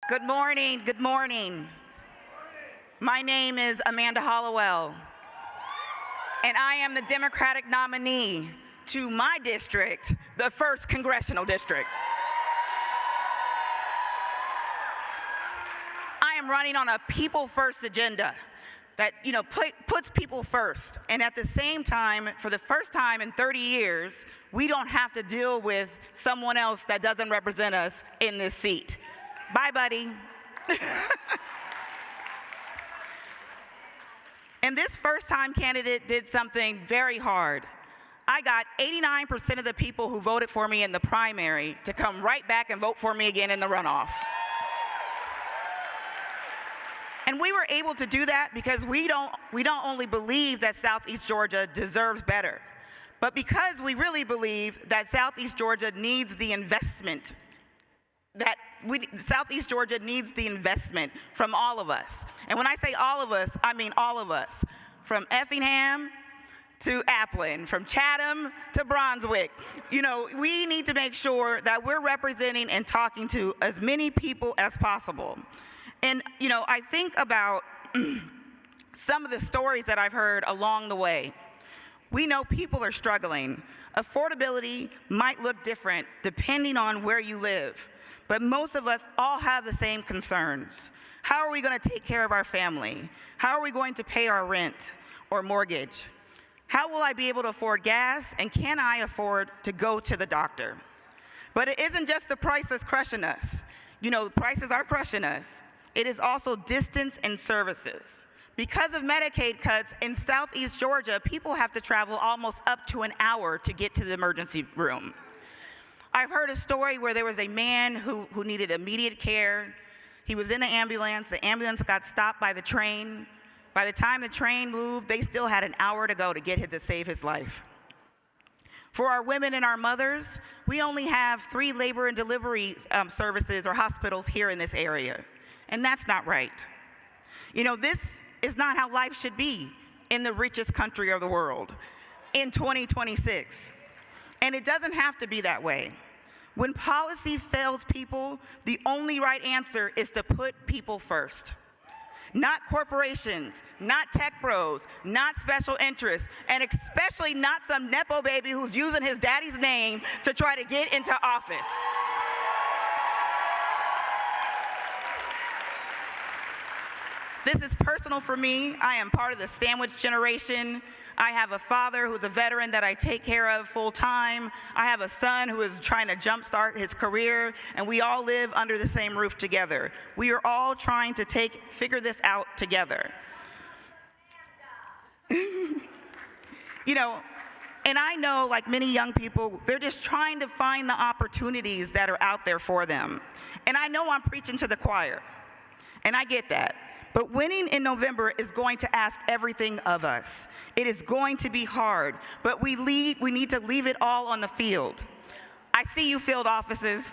Good morning, good morning. My name is Amanda Hollowell, and I am the Democratic nominee to my district, the 1st Congressional District. I am running on a people-first agenda that puts people first, and at the same time, for the first time in 30 years, we don't have to deal with someone else that doesn't represent us in this seat. Bye, buddy. And this first-time candidate did something very hard. I got 89% of the people who voted for me in the primary to come right back and vote for me again in the runoff. And we were able to do that because we don't only believe that Southeast Georgia deserves better, but because we really believe that Southeast Georgia needs the investment Southeast Georgia needs the investment from all of us. And when I say all of us, I mean all of us. From Effingham to Appleton, from Chatham to Brunswick. We need to make sure that we're representing and talking to as many people as possible. And, I think about some of the stories that I've heard along the way. We know people are struggling. Affordability might look different depending on where you live. But most of us all have the same concerns. How are we going to take care of our family? How are we going to pay our rent or mortgage? How will I be able to afford gas, and can I afford to go to the doctor? But it isn't just the price that's crushing us. The prices are crushing us. It is also distance and services. Because of Medicaid cuts in Southeast Georgia, people have to travel almost up to an hour to get to the emergency room. I've heard a story where there was a man who needed immediate care. He was in the ambulance got stopped by the train. By the time the train moved, they still had an hour to go to get him to save his life. For our women and our mothers, we only have 3 labor and delivery services or hospitals here in this area, and that's not right. This is not how life should be in the richest country of the world in 2026. And it doesn't have to be that way. When policy fails people, the only right answer is to put people first. Not corporations, not tech bros, not special interests, and especially not some Nepo baby who's using his daddy's name to try to get into office. This is personal for me. I am part of the sandwich generation. I have a father who's a veteran that I take care of full time. I have a son who is trying to jumpstart his career, and we all live under the same roof together. We are all trying to figure this out together. And I know, like many young people, they're just trying to find the opportunities that are out there for them. And I know I'm preaching to the choir, and I get that. But winning in November is going to ask everything of us. It is going to be hard, but we need to leave it all on the field. I see you, field offices.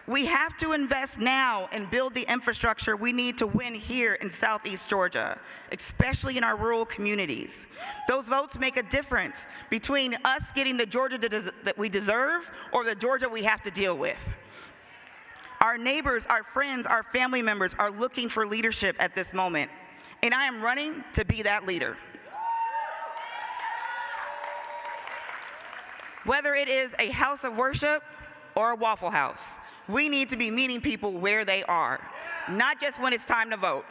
We have to invest now and build the infrastructure we need to win here in Southeast Georgia, especially in our rural communities. Those votes make a difference between us getting the Georgia that we deserve or the Georgia we have to deal with. Our neighbors, our friends, our family members are looking for leadership at this moment, and I am running to be that leader. Whether it is a house of worship or a Waffle House, we need to be meeting people where they are, not just when it's time to vote.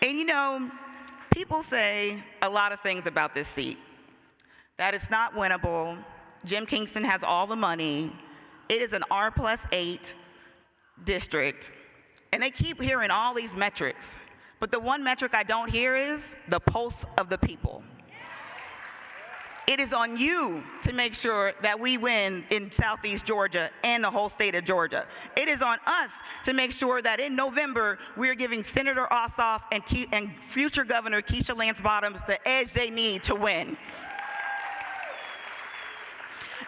And people say a lot of things about this seat, that it's not winnable. Jim Kingston has all the money. It is an R+8 district, and they keep hearing all these metrics, but the one metric I don't hear is the pulse of the people. It is on you to make sure that we win in Southeast Georgia and the whole state of Georgia. It is on us to make sure that in November, we're giving Senator Ossoff and future Governor Keisha Lance Bottoms the edge they need to win.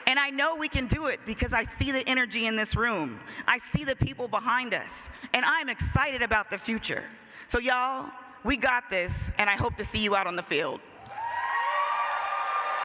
And I know we can do it because I see the energy in this room. I see the people behind us, and I'm excited about the future. So y'all, we got this, and I hope to see you out on the field.